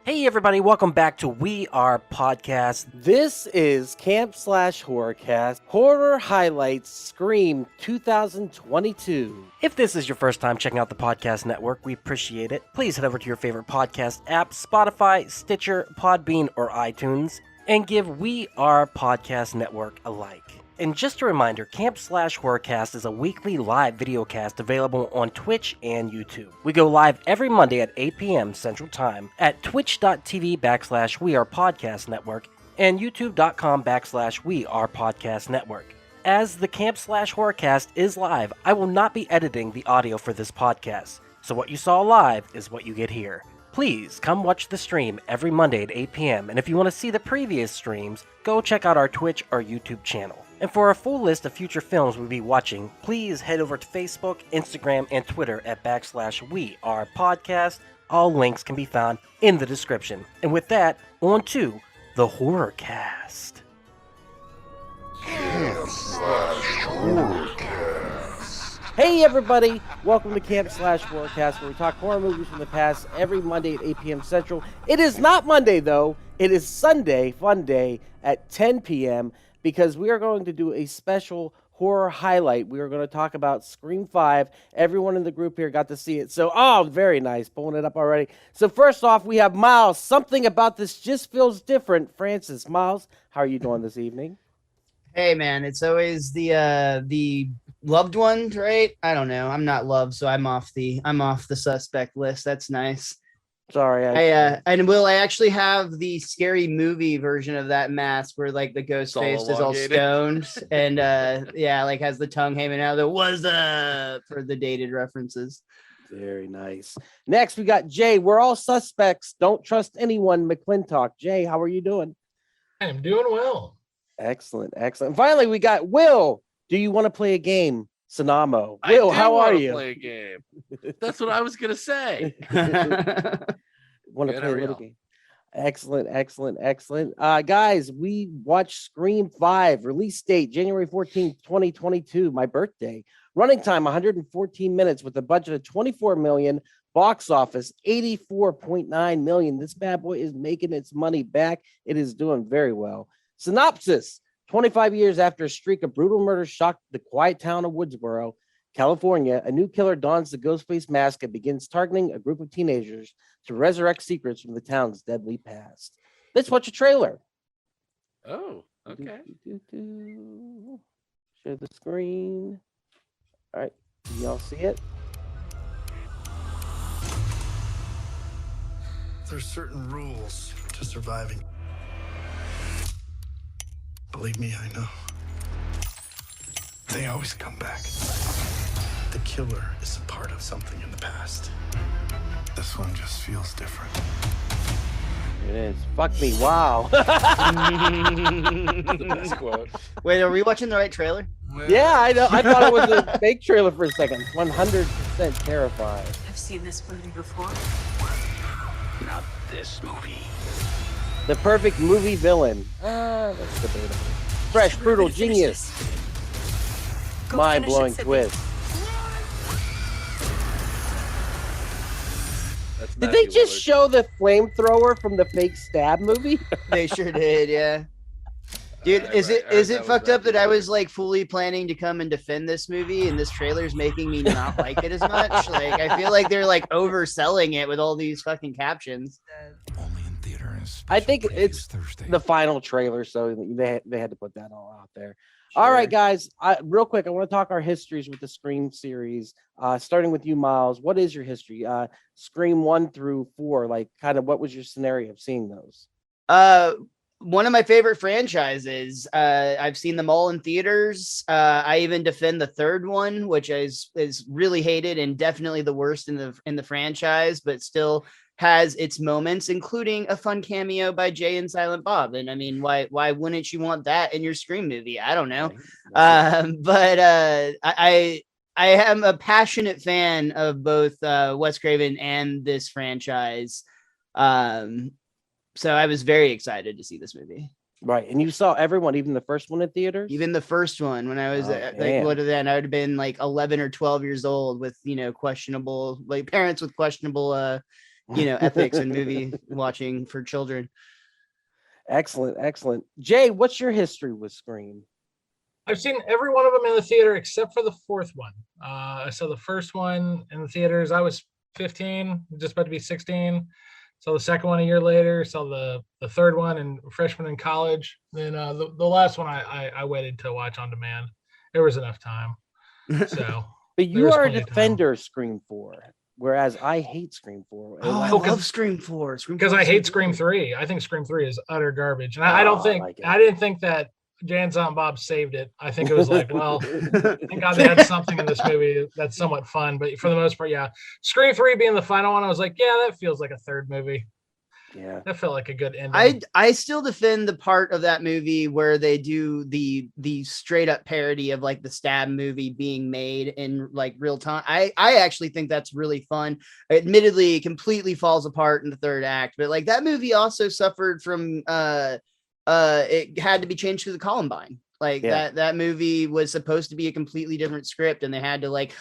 Hey everybody, welcome back to We Are Podcast. This is Camp Slash Horrorcast Horror Highlights Scream 2022. If this is your first time checking out the podcast network, we appreciate it. Please head over to your favorite podcast app, Spotify, Stitcher, Podbean, or iTunes, and give We Are Podcast Network a like. And just a reminder, Camp Slash Horrorcast is a weekly live videocast available on Twitch and YouTube. We go live every Monday at 8 p.m. Central Time at twitch.tv/WeArePodcastNetwork and youtube.com/WeArePodcastNetwork. As the Camp Slash Horrorcast is live, I will not be editing the audio for this podcast. So what you saw live is what you get here. Please come watch the stream every Monday at 8 p.m. And if you want to see the previous streams, go check out our Twitch or YouTube channel. And for a full list of future films we'll be watching, please head over to Facebook, Instagram, and Twitter at /WeArePodcast. All links can be found in the description. And with that, on to the Horrorcast. Camp Slash Horrorcast. Hey everybody, welcome to Camp Slash Horrorcast, where we talk horror movies from the past every Monday at 8 p.m. Central. It is not Monday though, it is Sunday, fun day, at 10 p.m. because we are going to do a special horror highlight. We are going to talk about Scream 5. Everyone in the group here got to see it. So, very nice. Pulling it up already. So first off, we have Miles. Something about this just feels different. Francis, Miles, how are you doing this evening? Hey man, it's always the loved one, right? I don't know. I'm not loved, so I'm off the suspect list. That's nice. Sorry. I actually have the scary movie version of that mask where like the ghost face is all stoned and like has the tongue hanging out. There was for the dated references. Very nice. Next, we got Jay. We're all suspects. Don't trust anyone. McClintock. Jay, how are you doing? I'm doing well. Excellent. Finally, we got Will. Do you want to play a game? Sonamo. Will, how are you? Play a game. That's what I was gonna say. Want to play a little game? Excellent. Guys, we watched Scream 5. Release date January 14th, 2022. My birthday. Running time 114 minutes with a budget of 24 million. Box office 84.9 million. This bad boy is making its money back. It is doing very well. Synopsis: 25 years after a streak of brutal murders shocked the quiet town of Woodsboro, California, a new killer dons the ghost face mask and begins targeting a group of teenagers to resurrect secrets from the town's deadly past. Let's watch a trailer. Oh, okay. Share the screen. All right, y'all see it? There's certain rules to surviving. Believe me, I know. They always come back. The killer is a part of something in the past. This one just feels different. It is. Fuck me. Wow. The best quote. Wait, are we watching the right trailer? Yeah, I know. I thought it was a fake trailer for a second. 100% terrified. I've seen this movie before. Not this movie. The perfect movie villain. That's debatable. Fresh, brutal, genius. Mind-blowing twist. Did they just show the flamethrower from the fake Stab movie? They sure did, yeah. Dude, is it fucked up that I was like fully planning to come and defend this movie and this trailer's making me not like it as much? Like I feel like they're like overselling it with all these fucking captions. Only in theaters. I think it's the final trailer, so they had to put that all out there. Sure. All right, guys. Real quick, I want to talk our histories with the Scream series. Starting with you, Miles. What is your history? Scream 1 through 4. Like, kind of, what was your scenario of seeing those? One of my favorite franchises. I've seen them all in theaters. I even defend the third one, which is really hated and definitely the worst in the franchise, but still has its moments, including a fun cameo by Jay and Silent Bob. And I mean, why wouldn't you want that in your Scream movie? I don't know. But I am a passionate fan of both Wes Craven and this franchise. So I was very excited to see this movie. Right. And you saw everyone, even the first one in theaters? Even the first one, when I was like, what then? I would have been like 11 or 12 years old with, questionable, like parents with questionable ethics and movie watching for children. Excellent. Jay, what's your history with Scream? I've seen every one of them in the theater except for the fourth one. I saw the first one in the theaters. I was 15, just about to be 16. Saw the second one a year later. Saw the third one in freshman in college. Then the last one I waited to watch on demand. There was enough time. So, but you are a defender of Scream 4, whereas I hate Scream 4. Oh, I love Scream 4. Because I hate Scream 3. I think Scream 3 is utter garbage, and I don't think I didn't think that Jan Silent Bob saved it. I think it was like, well, thank God they had something in this movie that's somewhat fun. But for the most part, yeah. Scream 3 being the final one, I was like, yeah, that feels like a third movie. Yeah. That felt like a good ending. I still defend the part of that movie where they do the straight up parody of like the Stab movie being made in like real time. I actually think that's really fun. Admittedly, it completely falls apart in the third act, but like that movie also suffered from it had to be changed to the Columbine. Like that movie was supposed to be a completely different script, and they had to like,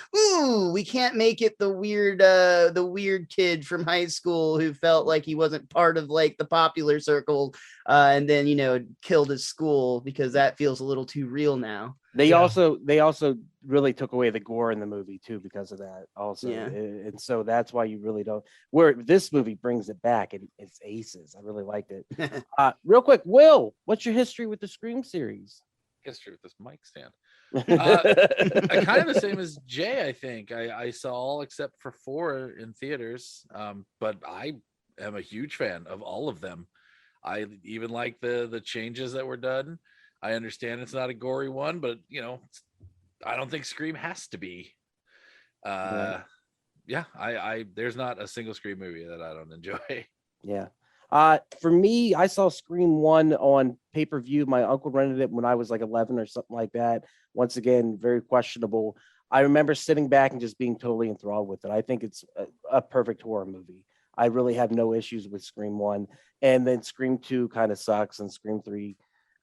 we can't make it the weird kid from high school who felt like he wasn't part of like the popular circle, and then killed his school because that feels a little too real now. They also really took away the gore in the movie too because of that also. And so that's why you really don't, where this movie brings it back, and it's aces. I really liked it. Real quick, Will, what's your history with the Scream series? History with this mic stand. Kind of the same as Jay. I think I saw all except for 4 in theaters, but I am a huge fan of all of them. I even like the changes that were done. I understand it's not a gory one, but I don't think Scream has to be. I there's not a single Scream movie that I don't enjoy. Yeah. For me, I saw Scream 1 on pay-per-view. My uncle rented it when I was like 11 or something like that. Once again, very questionable. I remember sitting back and just being totally enthralled with it. I think it's a perfect horror movie. I really have no issues with Scream 1. And then Scream 2 kind of sucks, and Scream 3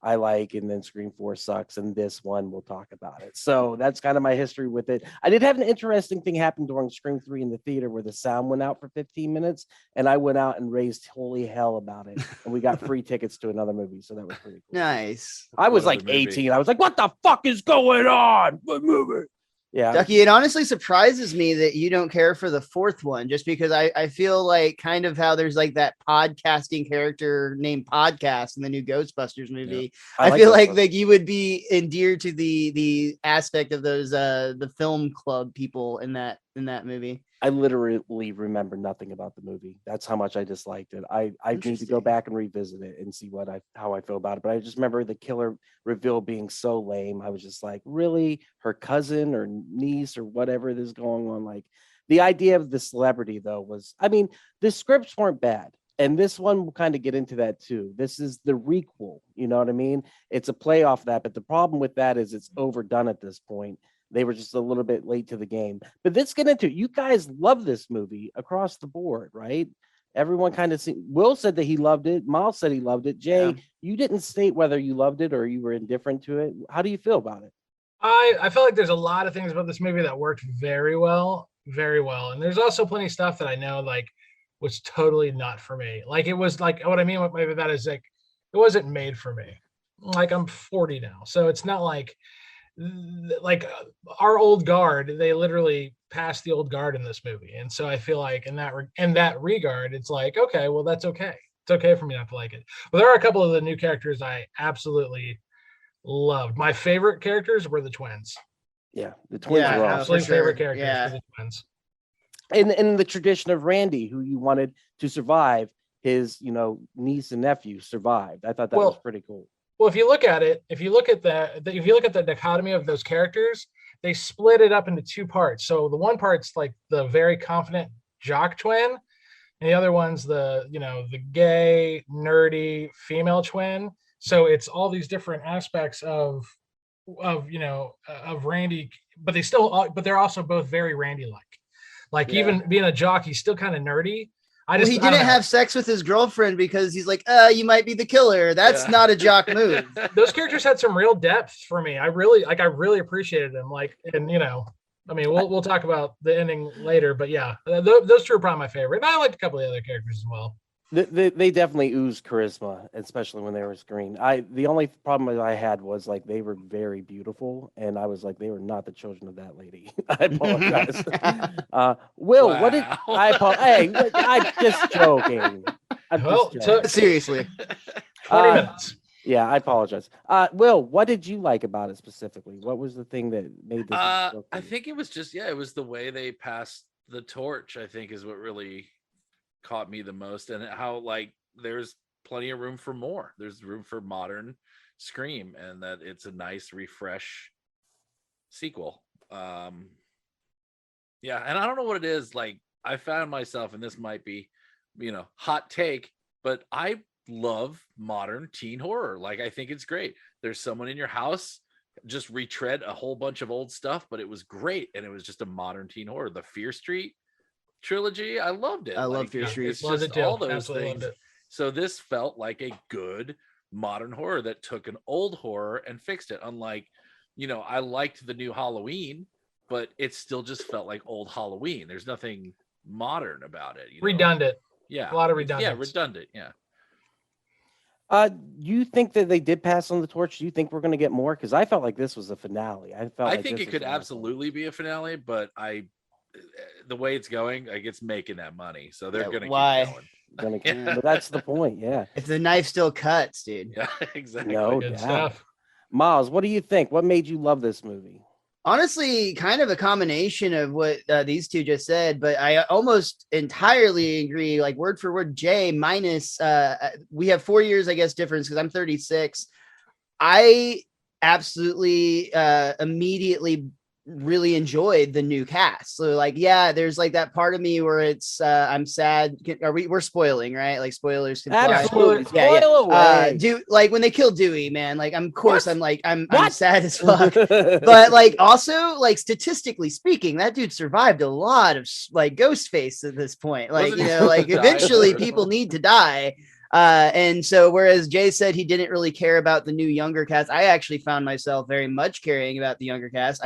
I like, and then Scream 4 sucks, and this one we'll talk about it. So that's kind of my history with it. I did have an interesting thing happen during Scream 3 in the theater where the sound went out for 15 minutes, and I went out and raised holy hell about it, and we got free tickets to another movie, so that was pretty cool. Nice. I was like 18. I was like, what the fuck is going on? What movie? Yeah, Ducky, it honestly surprises me that you don't care for the fourth one, just because I feel like kind of how there's like that podcasting character named Podcast in the new Ghostbusters movie. Yeah. I feel like you would be endeared to the aspect of those the film club people in that movie. I literally remember nothing about the movie. That's how much I disliked it. I need to go back and revisit it and see how I feel about it. But I just remember the killer reveal being so lame. I was just like, really? Her cousin or niece or whatever is going on? Like, the idea of the celebrity, though, was, the scripts weren't bad. And this one will kind of get into that too. This is the requel. You know what I mean? It's a play off that. But the problem with that is it's overdone at this point. They were just a little bit late to the game. But let's get into it. You guys love this movie across the board, right? Everyone kind of Will said that he loved it. Miles said he loved it. Jay, you didn't state whether you loved it or you were indifferent to it. How do you feel about it? I feel like there's a lot of things about this movie that worked very well. And there's also plenty of stuff that I know like was totally not for me. Like it was like, what I mean by that is like, it wasn't made for me. Like I'm 40 now. So it's not like our old guard, they literally passed the old guard in this movie, and so I feel like in that regard, it's like, okay, well, that's okay. It's okay for me not to like it. But there are a couple of the new characters I absolutely loved. My favorite characters were the twins. Yeah, the twins were absolutely favorite characters were the twins. In the tradition of Randy, who you wanted to survive, his niece and nephew survived. I thought that was pretty cool. Well, if you look at the dichotomy of those characters, they split it up into 2 parts. So the one part's like the very confident jock twin, and the other one's the gay, nerdy female twin. So it's all these different aspects of Randy, but they're also both very Randy-like. Even being a jock, he's still kind of nerdy. He didn't have sex with his girlfriend because he's like, you might be the killer. That's not a jock move. Those characters had some real depth for me. I really appreciated them. I mean, we'll talk about the ending later, but yeah, those two are probably my favorite. And I liked a couple of the other characters as well. They definitely ooze charisma, especially when they were screen. The only problem that I had was like they were very beautiful, and I was like they were not the children of that lady. I apologize. Will, Wow. what did I apologize? Hey, I'm just joking. Seriously. 20 minutes. Yeah, I apologize. Will, what did you like about it specifically? What was the thing that made this? I think it was just it was the way they passed the torch. I think is what really caught me the most, and how like there's plenty of room for more. There's room for modern Scream, and that it's a nice refresh sequel. Yeah, and I don't know what it is. Like I found myself, and this might be, hot take, but I love modern teen horror. Like I think it's great. There's someone in your house, just retread a whole bunch of old stuff, but it was great, and it was just a modern teen horror. The Fear Street trilogy, I loved it. I love Fear Street. It's just all those Absolutely things. loved it. So this felt like a good modern horror that took an old horror and fixed it. Unlike, I liked the new Halloween, but it still just felt like old Halloween. There's nothing modern about it. Redundant. Yeah. A lot of redundant. Yeah, redundant. Yeah. You think that they did pass on the torch? Do you think we're going to get more? Because I felt like this was a finale. I think it could absolutely be a finale, but the way it's going, like it's making that money, so they're going to keep going. But that's the point. Yeah. If the knife still cuts, dude. Yeah, exactly. No Good doubt. stuff. Miles, what do you think? What made you love this movie? Honestly, kind of a combination of what these two just said, but I almost entirely agree, like word for word. Jay minus, we have 4 years, I guess, difference because I'm 36. I absolutely immediately really enjoyed the new cast. So like, yeah, there's like that part of me where it's I'm sad. We're spoiling, right? Like spoilers can fly. Absolutely. Like when they kill Dewey, man, like I'm sad as fuck. But like also like statistically speaking, that dude survived a lot of like ghost face at this point. Like, like eventually people need to die. And so whereas Jay said he didn't really care about the new younger cast, I actually found myself very much caring about the younger cast.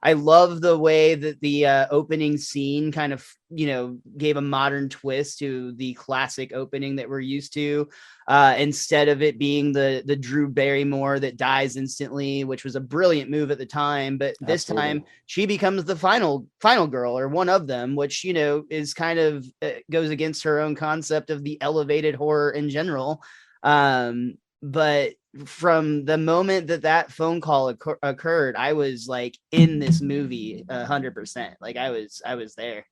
I love the way that the opening scene kind of, gave a modern twist to the classic opening that we're used to. Instead of it being the Drew Barrymore that dies instantly, which was a brilliant move at the time. But this time she becomes the final girl, or one of them, which, is kind of goes against her own concept of the elevated horror in general. But from the moment that phone call occurred, I was like in this movie 100%. Like I was there.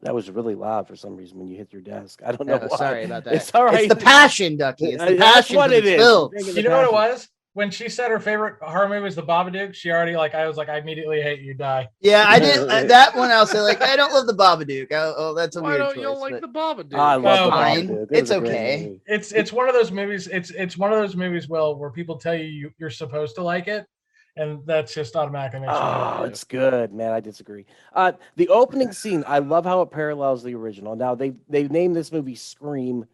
That was really loud for some reason when you hit your desk. I don't know why. Sorry about that. It's all right. It's the passion, Ducky. It's the passion. What it is. You know what it was? When she said her favorite horror movie was The Babadook, she already I immediately hate you, die. Yeah, I did that one. I'll say I don't love The Babadook. That's a weird choice. Why don't you like The Babadook? I love The Babadook. It's okay. It's one of those movies. It's one of those movies, Will, where people tell you're supposed to like it, and that's just automatically makes you it's good, man. I disagree. The opening scene, I love how it parallels the original. Now they named this movie Scream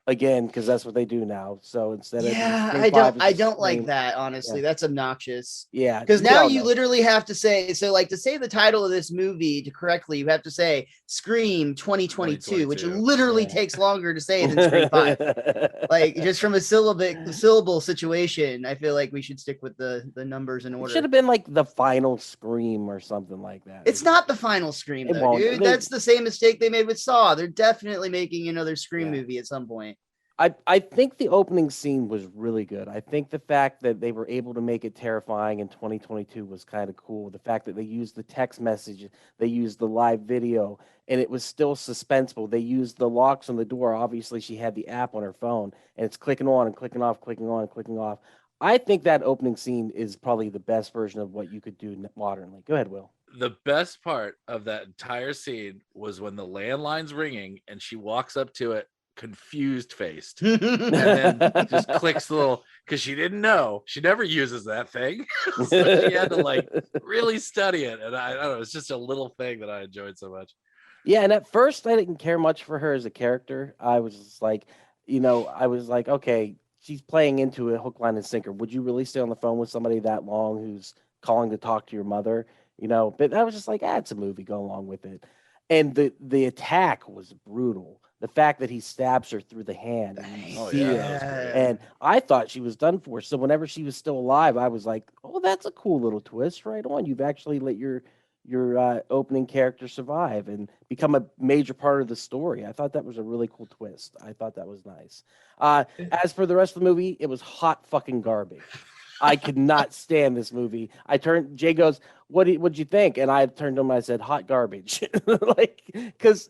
again because that's what they do now. So instead of I don't like that, honestly. Yeah. That's obnoxious. Yeah, because now you literally have to say, so like to say the title of this movie correctly, you have to say Scream 2022, which literally takes longer to say than Scream 5. Like just from a syllable situation, I feel like we should stick with the numbers in order. It should have been like The Final Scream or something like that. It's not The Final Scream, though, dude. That's the same mistake they made with Saw. They're definitely making another Scream movie at some point. I think the opening scene was really good. I think the fact that they were able to make it terrifying in 2022 was kind of cool. The fact that they used the text message, they used the live video, and it was still suspenseful. They used the locks on the door. Obviously, she had the app on her phone, and it's clicking on and clicking off, clicking on and clicking off. I think that opening scene is probably the best version of what you could do modernly. Go ahead, Will. The best part of that entire scene was when the landline's ringing and she walks up to it confused faced and then just clicks the little, because she didn't know, she never uses that thing. So she had to really study it, and I don't know, it's just a little thing that I enjoyed so much. Yeah, and at first I didn't care much for her as a character. I was just like, okay, she's playing into it hook, line, and sinker. Would you really stay on the phone with somebody that long who's calling to talk to your mother? you know. But I was just like, it's a movie, go along with it. And the attack was brutal. The fact that he stabs her through the hand, and you see it, that was great. and I thought she was done for. So whenever she was still alive, I was like, "Oh, that's a cool little twist, right on. You've actually let your opening character survive and become a major part of the story." I thought that was a really cool twist. I thought that was nice. As for the rest of the movie, it was hot fucking garbage. I could not stand this movie. Jay goes, what'd you think? And I turned to him and I said, hot garbage. Like, because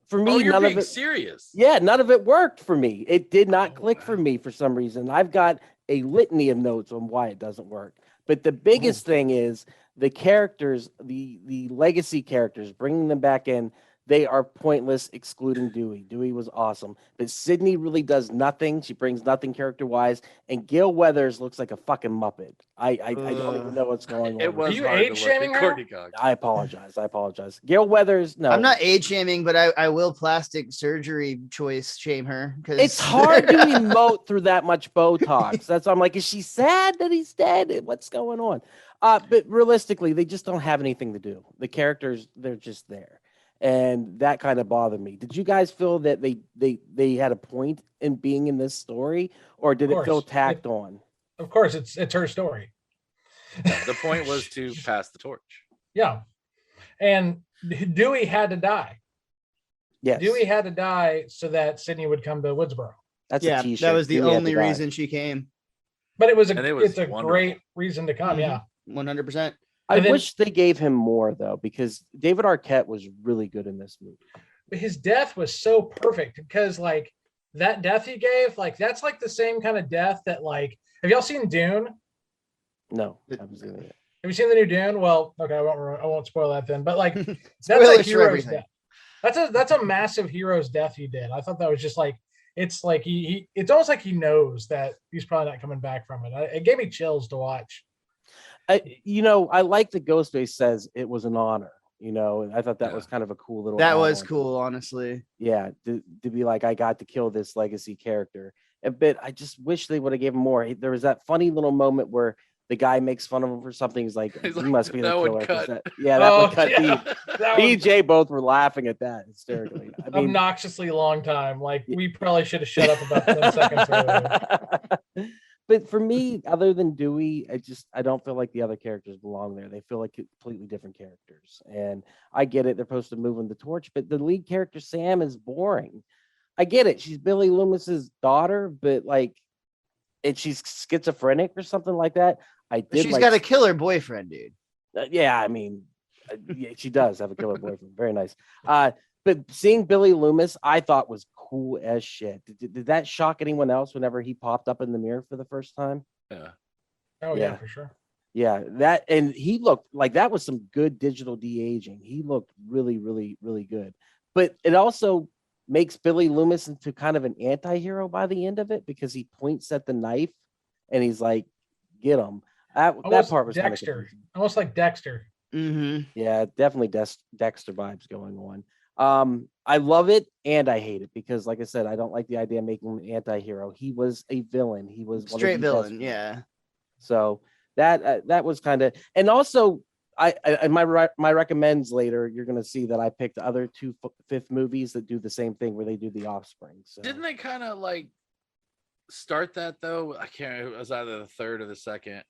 for me, you're none being of it. serious. Yeah, none of it worked for me. It did not click for me for some reason. I've got a litany of notes on why it doesn't work. But the biggest thing is the characters, the legacy characters, bringing them back in. They are pointless, excluding Dewey. Dewey was awesome, but Sydney really does nothing. She brings nothing character-wise, and Gail Weathers looks like a fucking Muppet. I don't even know what's going on. It was you hard to look age-shaming at her? Courtney Cox. I apologize. Gail Weathers, no. I'm not age shaming, but I will plastic surgery choice shame her because It's hard to emote through that much Botox. That's why I'm like, is she sad that he's dead? What's going on? But realistically, they just don't have anything to do. The characters, they're just there. And that kind of bothered me. Did you guys feel that they had a point in being in this story, or did it feel tacked on? Of course, it's her story. The point was to pass the torch. Yeah, and Dewey had to die. Yes, Dewey had to die so that Sydney would come to Woodsboro. That's yeah, a t-shirt. that was the Dewey had only to die. reason she came. But it's a wonderful. great reason to come. Yeah, 100%. I wish they gave him more though, because David Arquette was really good in this movie. But his death was so perfect because like that death he gave, like that's like the same kind of death that like. Have y'all seen Dune? No, I haven't seen it. Have you seen the new Dune? Well, okay, I won't spoil that then. But like that's Spoilers a for hero's everything. death. That's a massive hero's death he did. I thought that was just like it's like it's almost like he knows that he's probably not coming back from it. It gave me chills to watch. I like that Ghostface says it was an honor. I thought that was kind of a cool little. That was cool, honestly. Yeah, to be like, I got to kill this legacy character. But I just wish they would have given more. There was that funny little moment where the guy makes fun of him for something. He's like, "You must be the killer." That would cut. BJ both were laughing at that hysterically. I mean, obnoxiously long time. Like we probably should have shut up about 10 seconds earlier. But for me, other than Dewey, I don't feel like the other characters belong there. They feel like completely different characters. And I get it. They're supposed to move on the torch, but the lead character, Sam, is boring. I get it. She's Billy Loomis's daughter, but and she's schizophrenic or something like that. She's got a killer boyfriend, dude. Yeah, I mean, she does have a killer boyfriend. Very nice. But seeing Billy Loomis, I thought was cool as shit. Did that shock anyone else whenever he popped up in the mirror for the first time? Yeah. Oh yeah, for sure. Yeah, and he looked like that was some good digital de-aging. He looked really, really, really good. But it also makes Billy Loomis into kind of an anti-hero by the end of it because he points at the knife and he's like, "Get him." That part was Dexter, almost like Dexter. Mm-hmm. Yeah, definitely Dexter vibes going on. I love it and I hate it because, like I said, I don't like the idea of making him an anti-hero. He was a villain. He was straight villain. Yeah. So that was kind of, and also I my recommends later. You're gonna see that I picked the other two fifth movies that do the same thing where they do the offspring. So didn't they kind of like start that though? I can't. It was either the third or the second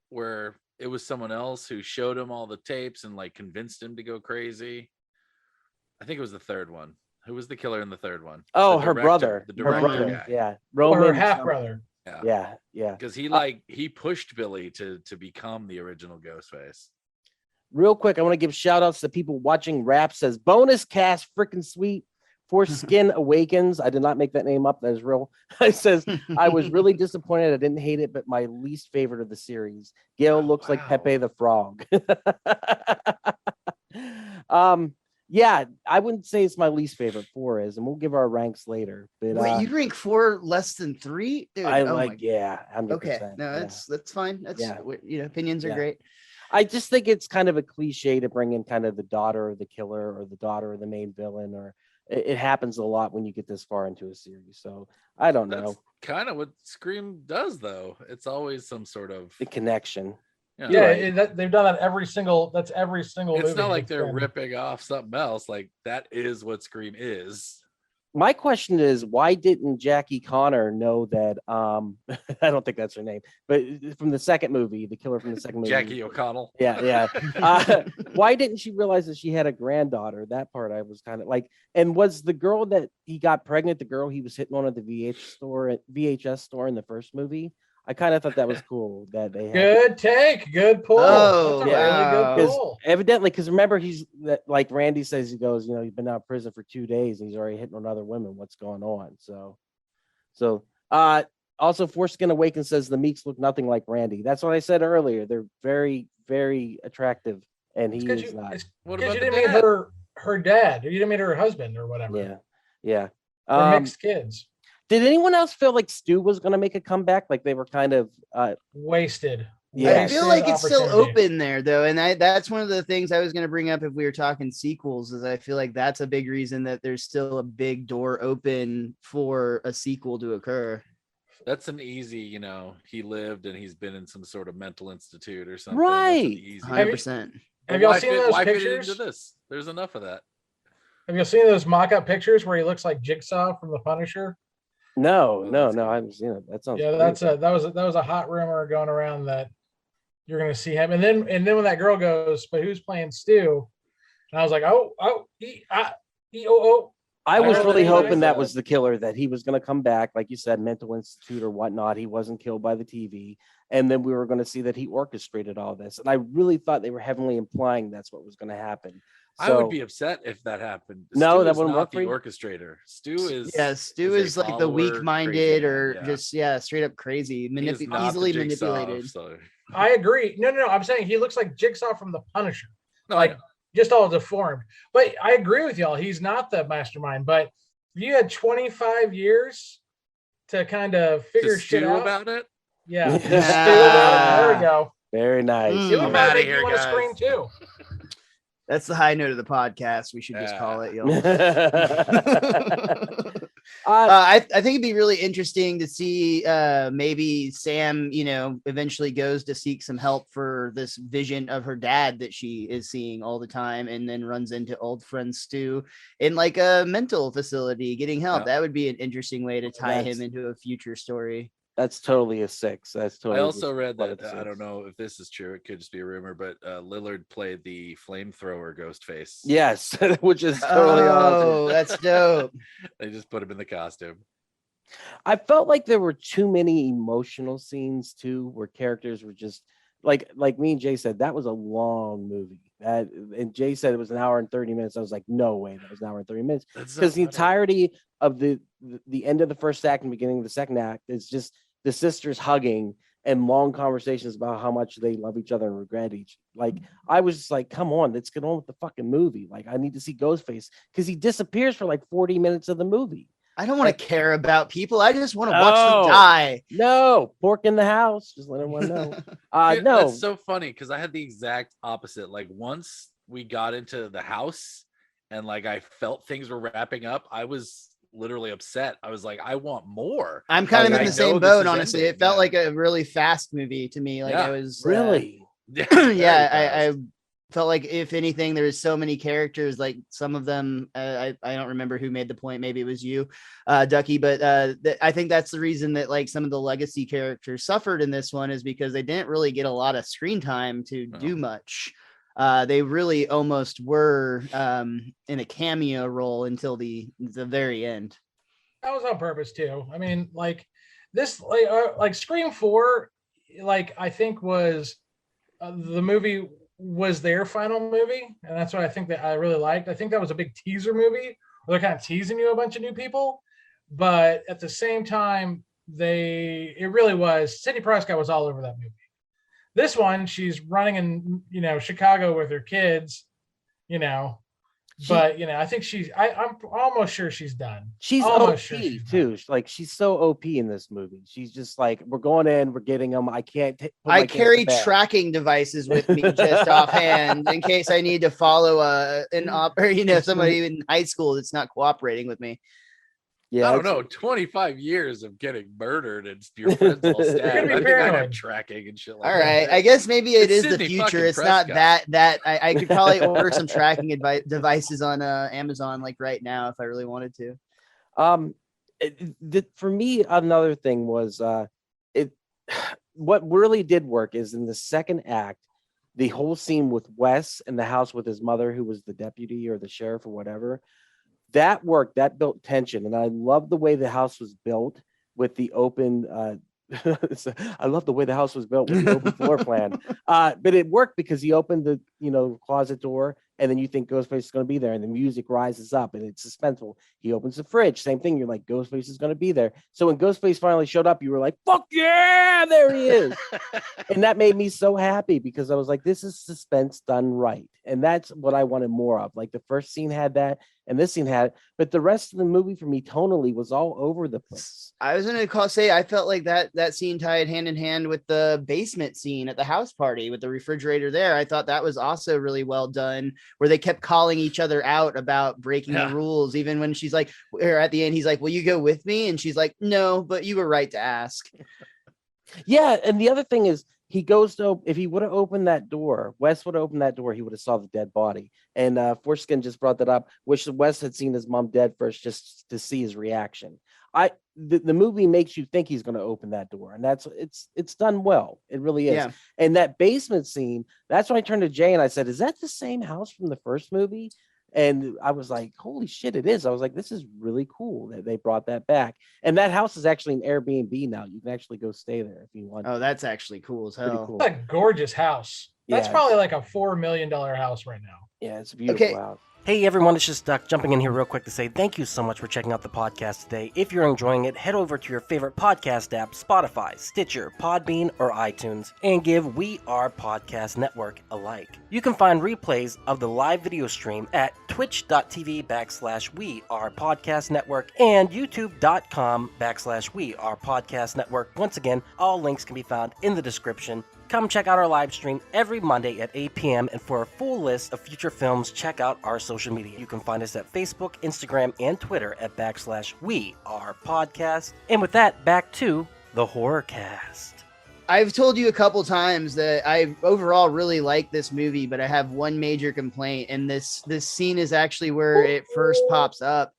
where it was someone else who showed him all the tapes and like convinced him to go crazy. I think it was the third one. Who was the killer in the third one? Oh, the her brother. The director guy. Yeah. Roman, or her half brother. Yeah. Because he he pushed Billy to become the original Ghostface. Real quick, I want to give shout outs to people watching Rap says bonus cast freaking sweet. Foreskin Awakens. I did not make that name up. That is real. It says, I was really disappointed. I didn't hate it, but my least favorite of the series. Gail looks like Pepe the Frog. Yeah, I wouldn't say it's my least favorite. 4 is, and we'll give our ranks later. But wait, you'd rank 4 less than 3? Dude, I yeah. 100%, okay, no, that's fine. That's opinions are great. I just think it's kind of a cliche to bring in kind of the daughter of the killer or the daughter of the main villain, or it happens a lot when you get this far into a series. So I don't know. That's kind of what Scream does, though. It's always some sort of the connection. You know, Yeah, they've done that every single. That's every single. it's movie not like that's they're been. ripping off something else. Like that is what Scream is. My question is, why didn't Jackie Connor know that? I don't think that's her name, but from the second movie, the killer from the second movie, Jackie O'Connell. Yeah. Why didn't she realize that she had a granddaughter? That part I was kind of like. And was the girl that he got pregnant the girl he was hitting on at the VHS store in the first movie? I kind of thought that was cool that they had. Good take, good pull. Oh, That's a wow. really good pull. Evidently, because remember, like Randy says, he goes, he's been out of prison for 2 days and he's already hitting on other women. What's going on? Also, Foreskin Awakens says the Meeks look nothing like Randy. That's what I said earlier. They're very, very attractive, and he is not. What Because about you the didn't meet dad? her dad, or you didn't meet her husband, or whatever. Yeah. Or mixed kids. Did anyone else feel like Stu was going to make a comeback? Like they were kind of Wasted. Yeah. I feel like it's still Opportunity. open there though, and that's one of the things I was going to bring up if we were talking sequels. Is I feel like that's a big reason that there's still a big door open for a sequel to occur. That's an easy, he lived and he's been in some sort of mental institute or something. Right. 100%. Have y'all seen those why fit it pictures? into this? There's enough of that. Have you seen those mock-up pictures where he looks like Jigsaw from The Punisher? No, I haven't seen it. That sounds That was a hot rumor going around that you're going to see him, and then when that girl goes, but who's playing Stu? And I was like, oh. I was I really really hoping like that that. was the killer, that he was going to come back, like you said, mental institute or whatnot. He wasn't killed by the TV. And then we were going to see that he orchestrated all this. And I really thought they were heavily implying that's what was going to happen. I would be upset if that happened. No, Stu that is wouldn't not work for the you? orchestrator. Stu is a like the follower, weak-minded crazy or man, just straight up crazy, He is not the easily Jigsaw, manipulated. so- I agree. No. I'm saying he looks like Jigsaw from The Punisher. No, Like, I know. just all deformed. But I agree with y'all. He's not the mastermind. But if you had 25 years to kind of figure To shit stew out about it. Yeah. Yeah. There we go. Very nice. Mm. It I'm might outta make here, you want to guys. scream too. That's the high note of the podcast. We should just call it, y'all. I think it'd be really interesting to see maybe Sam, eventually goes to seek some help for this vision of her dad that she is seeing all the time, and then runs into old friend Stu in like a mental facility getting help. Yeah. That would be an interesting way to tie That's- him into a future story. That's totally a 6. That's totally. I also just read one that of the I don't 6. know if this is true. It could just be a rumor, but Lillard played the flamethrower Ghostface. Yes, which is totally awesome. Oh, that's dope. They just put him in the costume. I felt like there were too many emotional scenes too, where characters were just like me and Jay said, that was a long movie. And Jay said it was an hour and 30 minutes. I was like, no way, that was an hour and 30 minutes. That's Because so the funny. entirety of the end of the first act and beginning of the second act is just the sisters hugging and long conversations about how much they love each other and regret each. Like, I was just like, come on, let's get on with the fucking movie. Like, I need to see Ghostface because he disappears for like 40 minutes of the movie. I don't want to care about people. I just want to watch Oh. them die. No, pork in the house. Just let everyone know. Dude, No, That's so funny because I had the exact opposite. Like once we got into the house and like I felt things were wrapping up, I was literally upset. I was like, I want more. I'm kind Like, of in I the same know this boat, is honestly. ending, It felt yeah. like a really fast movie to me. Like Yeah. I was really. Yeah, very yeah, fast. I felt like if anything, there was so many characters. Like some of them, I don't remember who made the point. Maybe it was you, Ducky. But I think that's the reason that like some of the legacy characters suffered in this one is because they didn't really get a lot of screen time to do much. They really almost were in a cameo role until the very end. That was on purpose too. I mean, like this, like Scream 4, like I think was the movie was their final movie, and that's what I think that I really liked. I think that was a big teaser movie where they're kind of teasing you a bunch of new people, but at the same time, it really was. Sidney Prescott was all over that movie. This one, she's running in Chicago with her kids, but I think I'm almost sure she's done. She's Almost OP sure she's too. Like she's so OP in this movie. She's just like, we're going in, we're getting them. I can't. I carry tracking devices with me just offhand in case I need to follow somebody in high school that's not cooperating with me. Yeah, I don't know, 25 years of getting murdered and your friends all stabbed. I think I'd have tracking and shit like All that. right, I guess maybe it It's is the Sidney future. fucking It's not Prescott. that I could probably order some tracking devices on Amazon like right now if I really wanted to. For me, another thing was it. What really did work is in the second act, the whole scene with Wes in the house with his mother, who was the deputy or the sheriff or whatever. That worked. That built tension, and I love the way the house was built with the open. I love the way the house was built with the open floor plan. But it worked because he opened the closet door, and then you think Ghostface is going to be there, and the music rises up, and it's suspenseful. He opens the fridge, same thing. You're like, Ghostface is going to be there. So when Ghostface finally showed up, you were like, "Fuck yeah, there he is!" And that made me so happy because I was like, "This is suspense done right," and that's what I wanted more of. Like the first scene had that, and this scene had it, but the rest of the movie for me tonally was all over the place. I was gonna say I felt like that scene tied hand in hand with the basement scene at the house party with the refrigerator there. I thought that was also really well done, where they kept calling each other out about breaking the rules, even when she's like, or at the end, he's like, "Will you go with me?" And she's like, "No, but you were right to ask." Yeah, and the other thing is, he goes to, if he would have opened that door, Wes would have opened that door, he would have saw the dead body. And Foreskin just brought that up. Wish Wes had seen his mom dead first just to see his reaction. The movie makes you think he's going to open that door, and it's done well. It really is. Yeah. And that basement scene, that's when I turned to Jay and I said, "Is that the same house from the first movie?" And I was like, "Holy shit, it is." I was like, "This is really cool that they brought that back." And that house is actually an Airbnb now. You can actually go stay there if you want. Oh, that's actually cool as hell. Cool. It's a gorgeous house. That's Yeah, probably like a $4 million house right now. Yeah, it's a beautiful Okay. house. Hey everyone, it's just Duck jumping in here real quick to say thank you so much for checking out the podcast today. If you're enjoying it, head over to your favorite podcast app, Spotify, Stitcher, Podbean, or iTunes, and give We Are Podcast Network a like. You can find replays of the live video stream at twitch.tv/We Are Podcast Network and youtube.com/We Are Podcast Network. Once again, all links can be found in the description. Come check out our live stream every Monday at 8 p.m. And for a full list of future films, check out our social media. You can find us at Facebook, Instagram, and Twitter at /We Are Podcast. And with that, back to the Horrorcast. I've told you a couple times that I overall really like this movie, but I have one major complaint, and this scene is actually where it first pops up.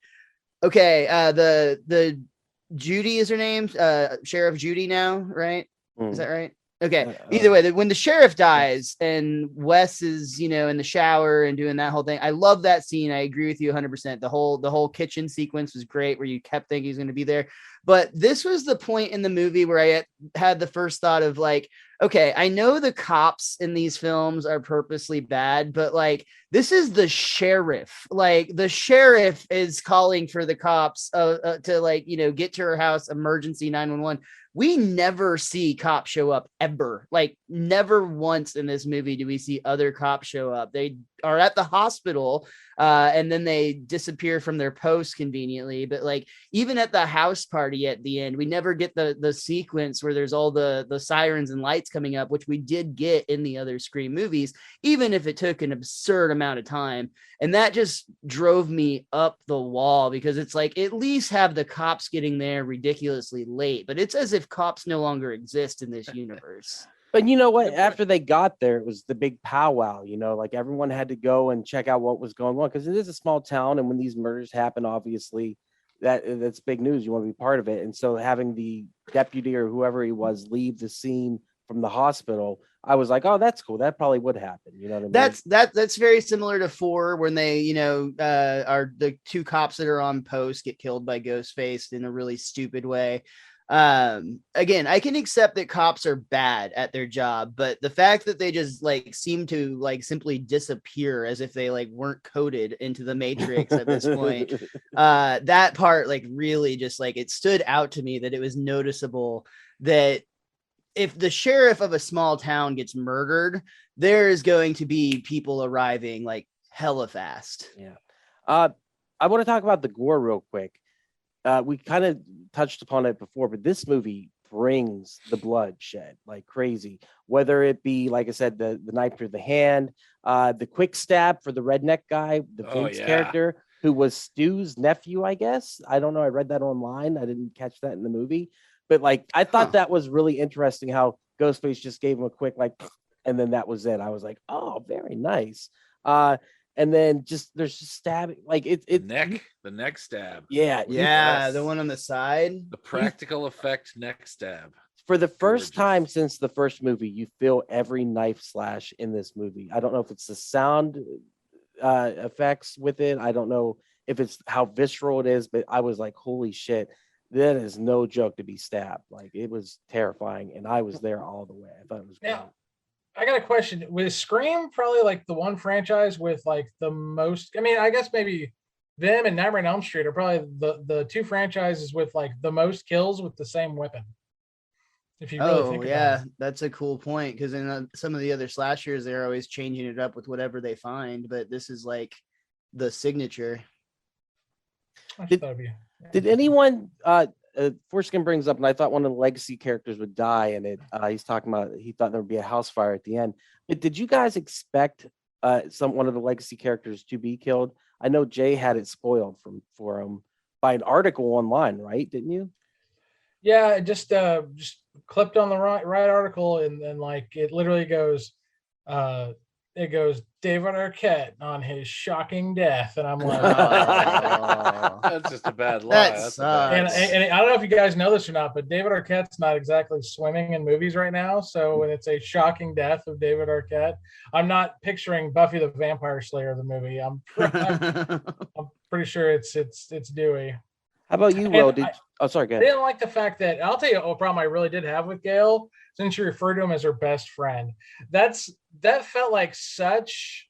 Okay, the Judy is her name, Sheriff Judy now, right? Is that right? Okay. Either way, when the sheriff dies and Wes is, in the shower and doing that whole thing, I love that scene. I agree with you 100%. The whole kitchen sequence was great, where you kept thinking he's going to be there. But this was the point in the movie where I had the first thought of like, okay, I know the cops in these films are purposely bad, but like, this is the sheriff. Like, the sheriff is calling for the cops to like, get to her house, emergency 911. We never see cops show up ever. Like, never once in this movie do we see other cops show up. They are at the hospital and then they disappear from their post conveniently. But like, even at the house party at the end, we never get the sequence where there's all the sirens and lights coming up, which we did get in the other Scream movies, even if it took an absurd amount of time. And that just drove me up the wall, because it's like, at least have the cops getting there ridiculously late, but it's as if cops no longer exist in this universe. But you know what? After they got there, it was the big powwow, like everyone had to go and check out what was going on, because it is a small town. And when these murders happen, obviously that's big news. You want to be part of it. And so having the deputy or whoever he was leave the scene from the hospital, I was like, oh, that's cool. That probably would happen. You know what I mean? That's very similar to 4, when they, are the two cops that are on post get killed by Ghostface in a really stupid way. Again, I can accept that cops are bad at their job, but the fact that they just like seem to like simply disappear as if they like weren't coded into the Matrix at this point, that part like really just like, it stood out to me that it was noticeable that if the sheriff of a small town gets murdered, there is going to be people arriving like hella fast. Yeah. I want to talk about the gore real quick. We kind of touched upon it before, but this movie brings the bloodshed like crazy, whether it be, like I said, the knife through the hand, the quick stab for the redneck guy, the Vince character, who was Stu's nephew, I guess. I don't know. I read that online. I didn't catch that in the movie. But like, I thought that was really interesting how Ghostface just gave him a quick like, and then that was it. I was like, oh, very nice. And then there's just stabbing, like the neck stab. Yeah, the one on the side. The practical effect neck stab. For the first time since the first movie, you feel every knife slash in this movie. I don't know if it's the sound effects with it. I don't know if it's how visceral it is, but I was like, holy shit, that is no joke to be stabbed. Like, it was terrifying, and I was there all the way. I thought it was great. I got a question. Was Scream probably like the one franchise with like the most? I mean, I guess maybe them and Nightmare on Elm Street are probably the two franchises with like the most kills with the same weapon. If you really think about it. That's a cool point, because in some of the other slashers, they're always changing it up with whatever they find, but this is like the signature. Did anyone? Foreskin brings up, and I thought one of the legacy characters would die in it. He's talking about he thought there would be a house fire at the end. But did you guys expect one of the legacy characters to be killed? I know Jay had it spoiled for him by an article online, right? Didn't you? Yeah, just clipped on the right article, and then like it literally goes, David Arquette on his shocking death, and I'm like, that's just a bad lie. And I don't know if you guys know this or not, but David Arquette's not exactly swimming in movies right now. So when it's a shocking death of David Arquette, I'm not picturing Buffy the Vampire Slayer the movie. I'm pretty sure it's Dewey. How about you, Will? Sorry, go ahead. I didn't like the fact that, I'll tell you a problem I really did have with Gail, since you referred to him as her best friend. That felt like such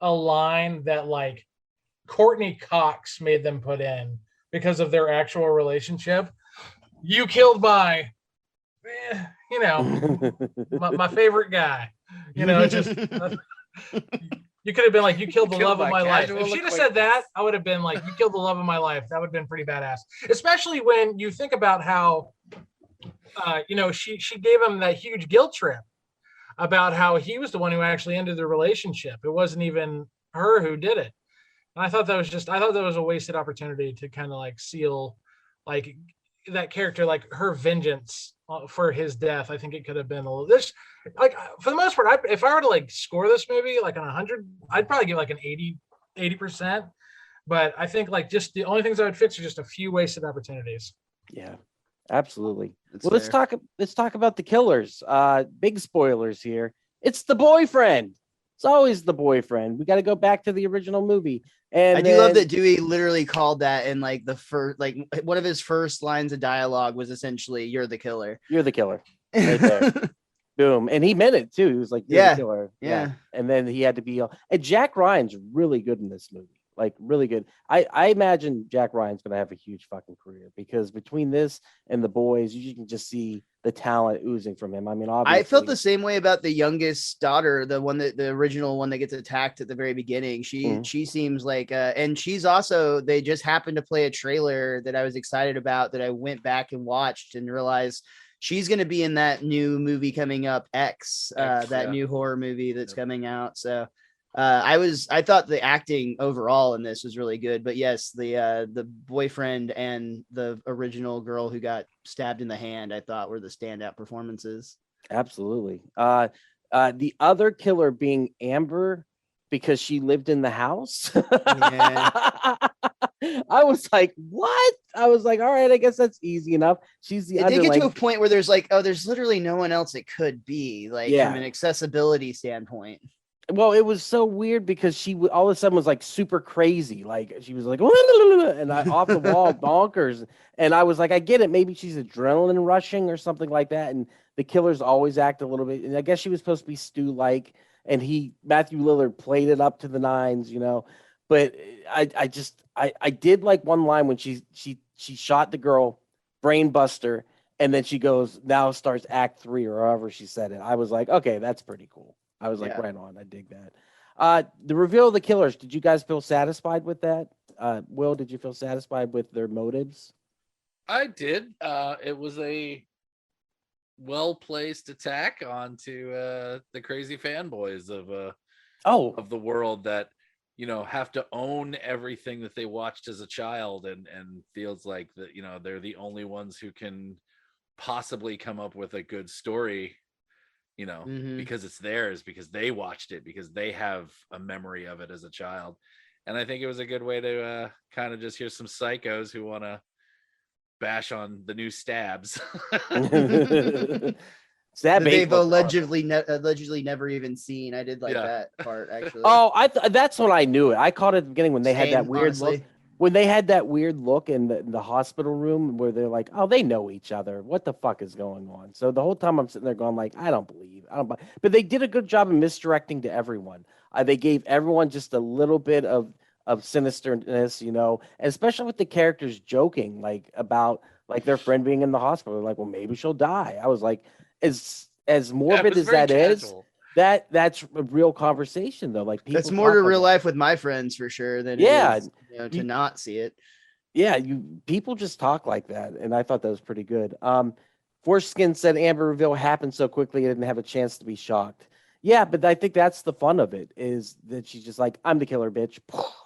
a line that like Courtney Cox made them put in because of their actual relationship. You killed my, my favorite guy. It just... You could have been like, you killed the love of my life. If she'd have said that, I would have been like, you killed the love of my life. That would have been pretty badass. Especially when you think about how, she gave him that huge guilt trip about how he was the one who actually ended the relationship. It wasn't even her who did it. And I thought that was a wasted opportunity to kind of like seal like that character, like her vengeance for his death. I think it could have been a little like for the most part, if I were to like score this movie like on 100, I'd probably give like an 80%. But I think like just the only things I would fix are just a few wasted opportunities. Yeah, absolutely. Let's talk about the killers. Big spoilers here. It's the boyfriend. It's always the boyfriend. We got to go back to the original movie. And I do love that Dewey literally called that in like the first, like one of his first lines of dialogue was essentially, "You're the killer." You're the killer. Right there. Boom. And he meant it too. He was like, "You're the killer." Yeah. And then he had to be, and Jack Ryan's really good in this movie. Like really good. I imagine Jack Ryan's going to have a huge fucking career, because between this and The Boys, you can just see the talent oozing from him. I mean, obviously, I felt the same way about the youngest daughter, the original one that gets attacked at the very beginning. She seems like, and she's also, they just happened to play a trailer that I was excited about, that I went back and watched and realized she's going to be in that new movie coming up, X, that new horror movie that's coming out. So I thought the acting overall in this was really good, but yes, the boyfriend and the original girl who got stabbed in the hand, I thought were the standout performances. Absolutely. The other killer being Amber, because she lived in the house. Yeah. I was like, what? I was like, all right, I guess that's easy enough. She's the It did get to a point where there's like, oh, there's literally no one else it could be, like from an accessibility standpoint. Well, it was so weird because she all of a sudden was like super crazy. Like she was like, and off the wall bonkers. And I was like, I get it. Maybe she's adrenaline rushing or something like that. And the killers always act a little bit. And I guess she was supposed to be Stu-like. And Matthew Lillard played it up to the nines, But I did like one line when she shot the girl, brain buster, and then she goes, now starts act 3 or however she said it. I was like, okay, that's pretty cool. I was like, right on. I dig that. The reveal of the killers. Did you guys feel satisfied with that? Will, did you feel satisfied with their motives? I did. It was a well-placed attack onto the crazy fanboys of the world that have to own everything that they watched as a child, and feels like that, they're the only ones who can possibly come up with a good story, because it's theirs, because they watched it, because they have a memory of it as a child. And I think it was a good way to kind of just hear some psychos who want to bash on the new Stabs. Stab they've allegedly never even seen. I did like that part, actually. Oh, that's when I knew it. I caught it at the beginning when they had that weird look. When they had that weird look in the hospital room where they're like, oh, they know each other. What the fuck is going on? So the whole time I'm sitting there going like, I don't believe. But they did a good job of misdirecting to everyone. They gave everyone just a little bit of sinisterness, and especially with the characters joking about their friend being in the hospital. They're like, well, maybe she'll die. I was like, as morbid as that casual. That's a real conversation though. Like, people that's more to real life with my friends for sure than it is, to not see it. Yeah, people just talk like that, and I thought that was pretty good. Foreskin said Amber reveal happened so quickly I didn't have a chance to be shocked. Yeah, but I think that's the fun of it, is that she's just like, I'm the killer, bitch,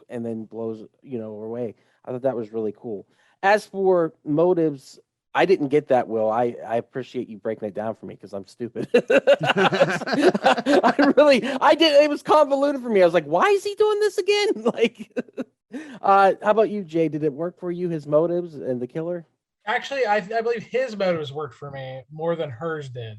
and then blows her away. I thought that was really cool. As for motives, I didn't get that, Will. I appreciate you breaking it down for me, because I'm stupid. I did. It was convoluted for me. I was like, why is he doing this again? How about you, Jay? Did it work for you, his motives and the killer? Actually, I believe his motives worked for me more than hers did.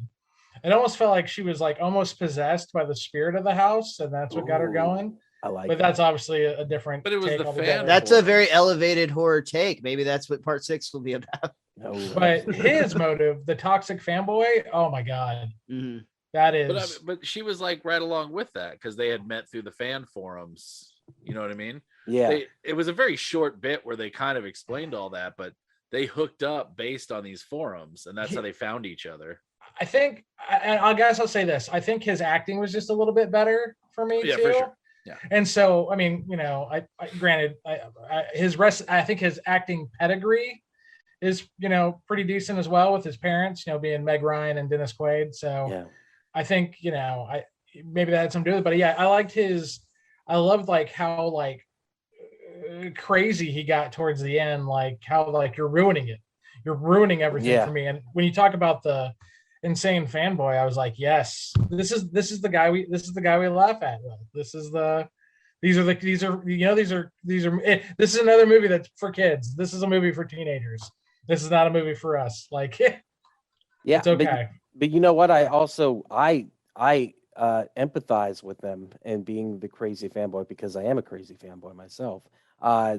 It almost felt like she was almost possessed by the spirit of the house, and that's what got her going. I like but that's obviously a different. But it was the fan. That's a very elevated horror take. Maybe that's what part 6 will be about. No, but his motive, the toxic fanboy, oh my god, that is. But she was right along with that, because they had met through the fan forums. You know what I mean? Yeah. It was a very short bit where they kind of explained all that, but they hooked up based on these forums, and that's how they found each other. I think, I guess I'll say this. I think his acting was just a little bit better for me too. For sure. Yeah. And so, I mean, granted, I think his acting pedigree is, pretty decent as well, with his parents, being Meg Ryan and Dennis Quaid. So I think, maybe that had something to do with it. But yeah, I loved how crazy he got towards the end, how you're ruining it. You're ruining everything for me. And when you talk about the insane fanboy, I was like, yes, this is the guy we laugh at. This is another movie that's for kids. This is a movie for teenagers. This is not a movie for us. It's okay. But you know what? I also empathize with them and being the crazy fanboy, because I am a crazy fanboy myself.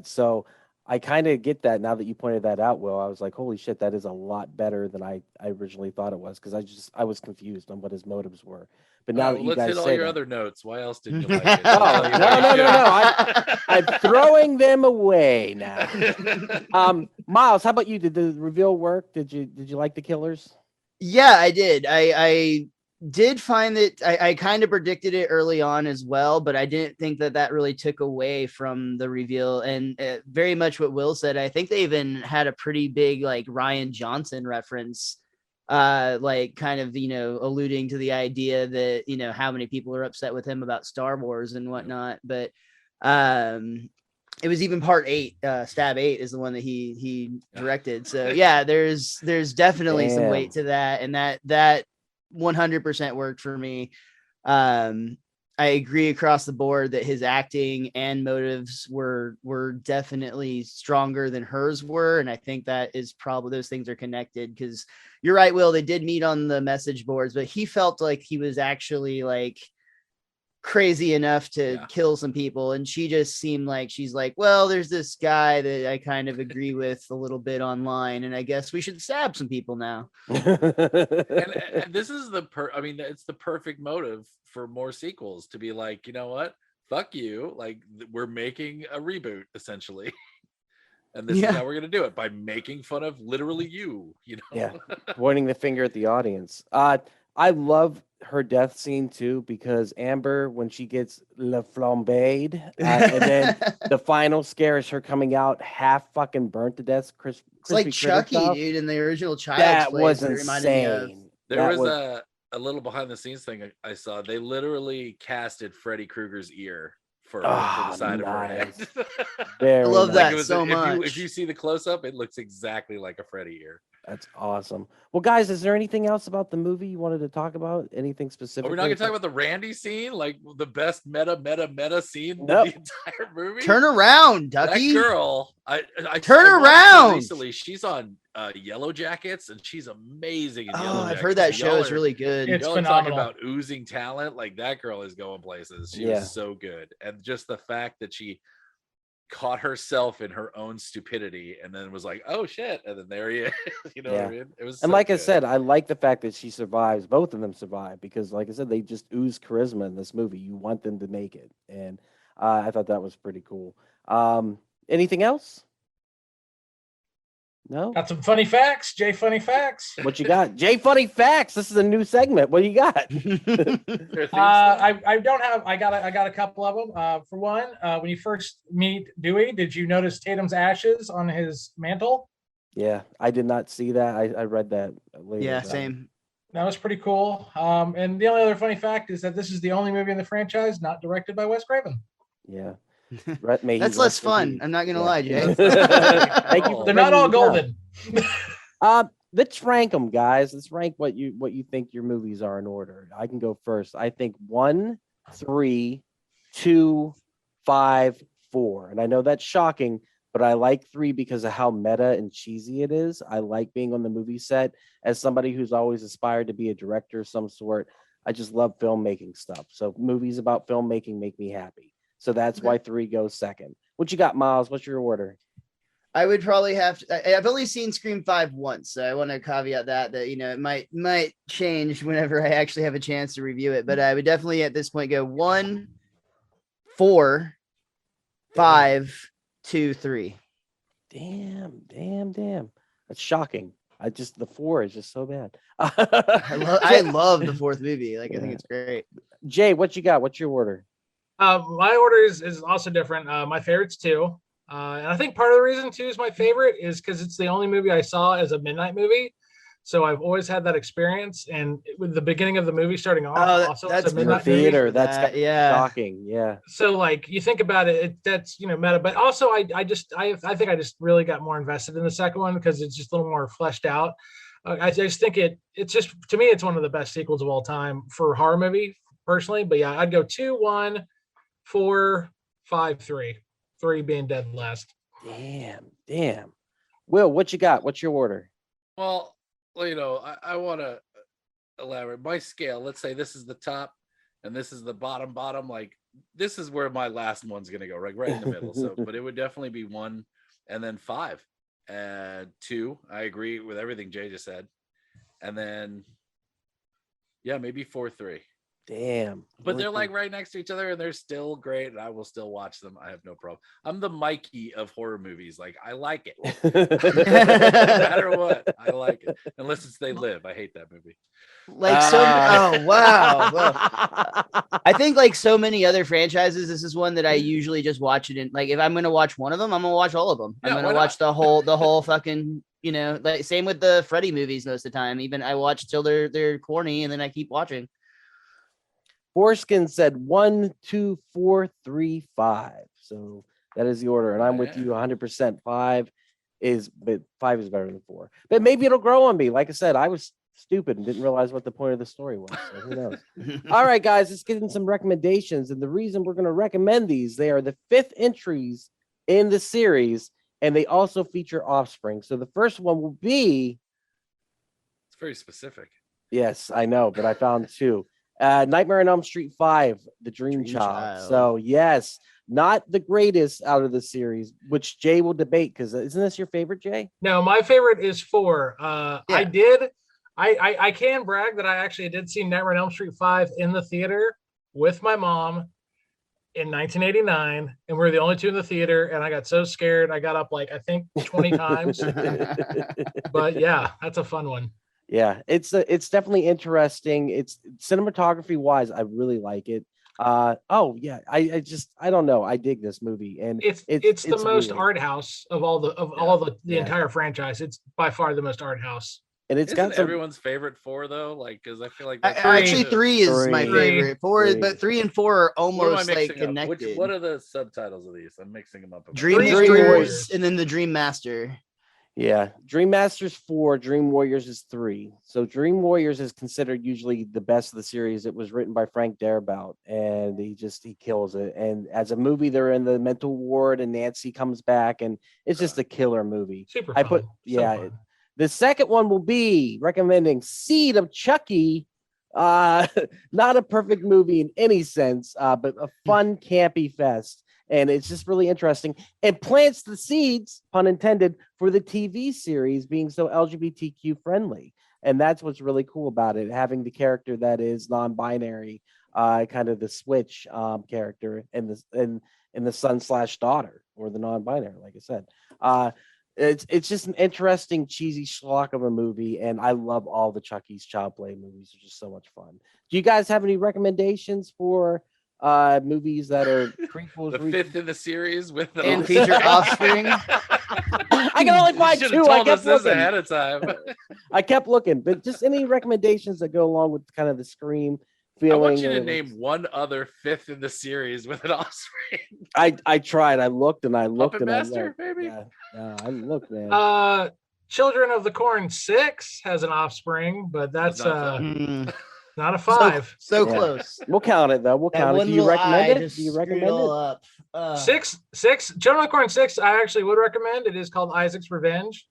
So I kind of get that now that you pointed that out, Will. I was like, holy shit, that is a lot better than I originally thought it was, because I was confused on what his motives were. But now that you guys let's hit all your other notes. Why else did you like it? Oh, no. I'm throwing them away now. Miles, how about you? Did the reveal work? Did you like the killers? Yeah, I did. I did find that I kind of predicted it early on as well, but I didn't think that really took away from the reveal. And very much what Will said, I think they even had a pretty big Ryan Johnson reference, kind of, alluding to the idea that, how many people are upset with him about Star Wars and whatnot. But it was even part 8, Stab 8 is the one that he directed. So yeah, there's definitely some weight to that. And that 100% worked for me. I agree across the board that his acting and motives were definitely stronger than hers were, and I think that is probably, those things are connected, because you're right, Will, they did meet on the message boards, but he felt like he was actually crazy enough to kill some people, and she just seemed like she's like, well, there's this guy that I kind of agree with a little bit online, and I guess we should stab some people now. and this is it's the perfect motive for more sequels, to be like, you know what, fuck you, we're making a reboot essentially. And this is how we're gonna do it, by making fun of literally you know. Pointing the finger at the audience. I love her death scene too, because Amber, when she gets le flambéed, and then the final scare is her coming out half fucking burnt to death. It's like Chucky, dude, in the original Child's That was insane. There was a little behind the scenes thing I saw. They literally casted Freddy Krueger's ear for the side of her head. Very I love nice. that It was so much. If you see the close up, it looks exactly like a Freddy ear. That's awesome. Well, guys, is there anything else about the movie you wanted to talk about? Anything specific? Are we not going to talk about the Randy scene, like the best meta scene Nope. of the entire movie? Turn around, Ducky. That girl, I Turn I watched her around. recently. She's on Yellow Jackets, and she's amazing in Yellow Oh, Jackets. I've heard that So show y'all is are- really good. It's y'all are talking phenomenal. about oozing talent. Like that girl is going places. She Yeah. was so good, and just the fact that she caught herself in her own stupidity and then was like, oh shit, and then there he is. You know what I mean? It was And so like I good. said, I like the fact that she survives. Both of them survive because, like I said, they just ooze charisma in this movie. You want them to make it, and I thought that was pretty cool. Anything else? No. Got some funny facts, Jay. Funny facts. What you got, Jay? Funny facts. This is a new segment. What do you got? Their theme song? I don't have. I got a couple of them. For one, when you first meet Dewey, did you notice Tatum's ashes on his mantle? Yeah, I did not see that. I read that later. Yeah, but- same. That was pretty cool. And the only other funny fact is that this is the only movie in the franchise not directed by Wes Craven. Yeah. May he That's less rest in fun. peace. I'm not gonna Yeah. lie, Jay. Thank you. for They're not bringing all it up. golden. Let's rank them, guys. Let's rank what you think your movies are in order. I can go first. I think 1, 3, 2, 5, 4. And I know that's shocking, but I like 3 because of how meta and cheesy it is. I like being on the movie set as somebody who's always aspired to be a director of some sort. I just love filmmaking stuff. So movies about filmmaking make me happy. So that's why 3 goes second. What you got, Miles? What's your order? I would probably have to. I've only seen Scream 5 once, so I want to caveat that it might change whenever I actually have a chance to review it. But I would definitely at this point go 1, 4, 5, 2, 3. Damn. That's shocking. The 4 is just so bad. I love the fourth movie. Like I think it's great. Jay, what you got? What's your order? My order is also different. My favorite's 2. And I think part of the reason 2 is my favorite is because it's the only movie I saw as a midnight movie. So I've always had that experience. And with the beginning of the movie starting off, also that's it's a In the midnight movie. theater. That's yeah. shocking. Yeah. So like you think about it, that's meta. But also I think I just really got more invested in the second one because it's just a little more fleshed out. I just think it's just, to me, it's one of the best sequels of all time for a horror movie personally. But yeah, I'd go 2, 1, 4, 5, 3. 3 being dead last. Damn. Will, what you got? What's your order? Well, I want to elaborate. My scale, let's say this is the top and this is the bottom. Like this is where my last one's going to go, right in the middle. So, but it would definitely be 1 and then 5 and 2. I agree with everything Jay just said. And then, yeah, maybe 4, 3. Damn. But they're like right next to each other and they're still great. And I will still watch them. I have no problem. I'm the Mikey of horror movies. Like, I like it. No matter what, I like it. Unless it's They Live. I hate that movie. Oh wow. Well, I think like so many other franchises, this is one that I usually just watch it in. Like if I'm gonna watch one of them, I'm gonna watch all of them. I'm Yeah, gonna watch the whole fucking, like same with the Freddy movies most of the time. Even I watch till they're corny and then I keep watching. Foreskin said 1, 2, 4, 3, 5. So that is the order. And I'm with you 100%. 5 is better than 4. But maybe it'll grow on me. Like I said, I was stupid and didn't realize what the point of the story was. So who knows? All right, guys, let's get in some recommendations. And the reason we're going to recommend these, they are the 5th entries in the series, and they also feature offspring. So the first one will be. It's very specific. Yes, I know, but I found 2. Nightmare on Elm Street 5, The Dream Child. So yes, not the greatest out of the series, which Jay will debate because isn't this your favorite, Jay? No, my favorite is 4. I can brag that I actually did see Nightmare on Elm Street 5 in the theater with my mom in 1989, and we were the only 2 in the theater, and I got so scared I got up like I think 20 times. But yeah, that's a fun one. Yeah, it's definitely interesting. It's cinematography wise, I really like it. I don't know. I dig this movie, and It's the most weird. art house of all the entire franchise. It's by far the most art house. And it's Isn't got some, everyone's favorite 4 though? Like, because I feel like Actually, 3 is my Three. favorite. 4, but 3 and 4 are What am I almost like mixing up? connected. What are the subtitles of these? I'm mixing them up. Dream Dream Destroyers Warriors. and then the Dream Master. yeah. Dream Master's 4, Dream Warriors is 3. So Dream Warriors is considered usually the best of the series. It was written by Frank Darabont, and he kills it. And as a movie, they're in the mental ward, and Nancy comes back, and it's just a killer movie. Super I fun. put, So yeah. fun. The second one will be recommending Seed of Chucky. Not a perfect movie in any sense, but a fun, campy fest. And it's just really interesting. It plants the seeds, pun intended, for the TV series being so LGBTQ friendly. And that's what's really cool about it, having the character that is non-binary, kind of the switch character and the son/daughter, or the non-binary, like I said. It's just an interesting, cheesy schlock of a movie, and I love all the Chucky's child play movies. They're just so much fun. Do you guys have any recommendations for movies that are prequels? The 5th in the series with And feature Offspring. I can only find You 2. should've I told us kept this looking. ahead of time. I kept looking, but just any recommendations that go along with kind of the Scream I feeling. want you to or- name one other 5th in the series with an offspring. I tried. I looked and I looked Puppet and Master, I looked. maybe? Yeah, I looked, man. Children of the Corn 6 has an offspring, but that's not not a 5. So Yeah. close. We'll count it though. We'll That count it. one Do you little recommend eye it? just Do you screwed recommend all it? up. Six. Children of the Corn 6, I actually would recommend. It is called Isaac's Revenge.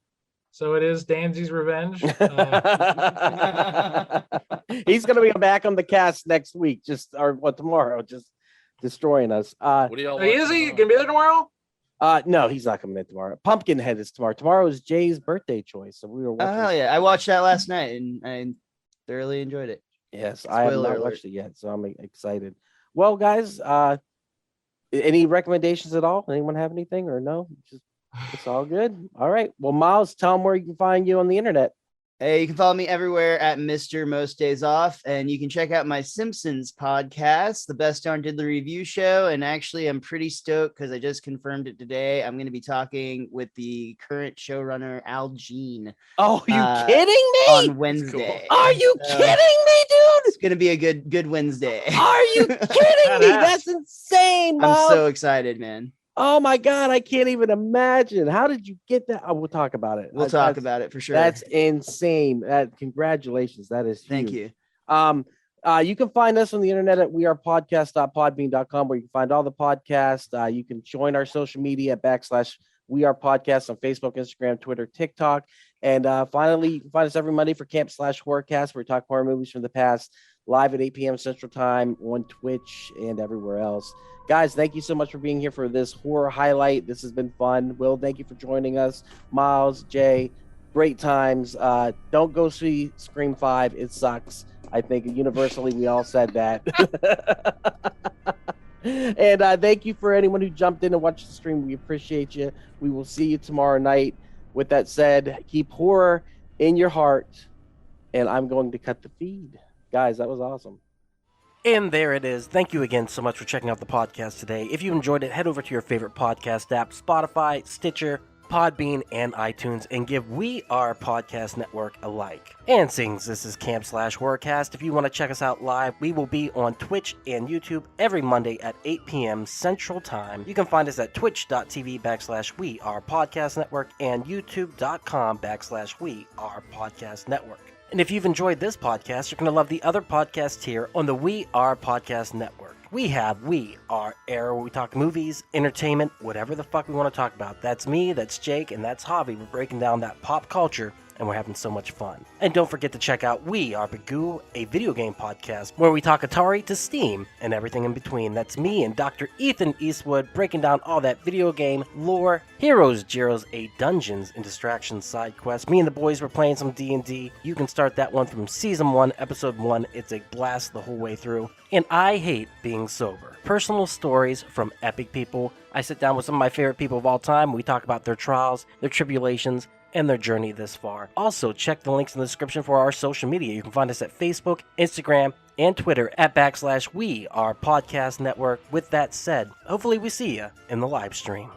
So it is Danzy's Revenge. He's gonna be back on the cast next week, tomorrow, just destroying us. What do y'all want? Is he gonna be there tomorrow? No, he's not coming in tomorrow. Pumpkinhead is tomorrow. Tomorrow is Jay's birthday choice, so we were watching. Oh yeah, I watched that last night and I thoroughly enjoyed it. Yes, I have Spoiler not alert. watched it yet, so I'm excited. Well, guys, any recommendations at all? Anyone have anything or no? It's all good. All right. Well, Miles, tell them where you can find you on the internet. Hey, you can follow me everywhere at Mr. Most Days Off, and you can check out my Simpsons podcast, the Best Darn Diddler Review Show. And actually, I'm pretty stoked because I just confirmed it today. I'm going to be talking with the current showrunner, Al Jean, Oh, you kidding me? on Wednesday. Are you So, kidding me, dude? It's going to be a good Wednesday. Are you kidding me? That's insane, Miles. I'm so excited, man. Oh my God, I can't even imagine. How did you get that? Oh, we'll talk about it. We'll talk about it for sure. That's insane. Congratulations. That is huge. Thank you. You can find us on the internet at wearepodcast.podbean.com, where you can find all the podcasts. You can join our social media at /wearepodcast on Facebook, Instagram, Twitter, TikTok. And finally, you can find us every Monday for Camp/Horrorcast, where we talk horror movies from the past, live at 8 p.m. Central Time on Twitch and everywhere else. Guys, thank you so much for being here for this horror highlight. This has been fun. Will, thank you for joining us. Miles, Jay, great times. Don't go see Scream 5. It sucks. I think universally we all said that. And thank you for anyone who jumped in and watched the stream. We appreciate you. We will see you tomorrow night. With that said, keep horror in your heart. And I'm going to cut the feed. Guys, that was awesome. And there it is. Thank you again so much for checking out the podcast today. If you enjoyed it, head over to your favorite podcast app, Spotify, Stitcher, Podbean, and iTunes, and give We Are Podcast Network a like. And since this is Camp/Horrorcast, if you want to check us out live, we will be on Twitch and YouTube every Monday at 8 p.m. Central Time. You can find us at twitch.tv/We Are Podcast Network and youtube.com/We Are Podcast Network. And if you've enjoyed this podcast, you're going to love the other podcasts here on the We Are Podcast Network. We have We Are Air, where we talk movies, entertainment, whatever the fuck we want to talk about. That's me, that's Jake, and that's Javi. We're breaking down that pop culture, and we're having so much fun. And don't forget to check out We Are Bagu, a video game podcast, where we talk Atari to Steam and everything in between. That's me and Dr. Ethan Eastwood breaking down all that video game lore, heroes, Gyros, a Dungeons and Distractions side quest. Me and the boys were playing some D&D. You can start that one from Season 1, Episode 1. It's a blast the whole way through. And I hate being sober. Personal stories from epic people. I sit down with some of my favorite people of all time. We talk about their trials, their tribulations, and their journey this far. Also, check the links in the description for our social media. You can find us at Facebook, Instagram, and Twitter at /We Are Podcast Network. With that said, hopefully we see you in the live stream.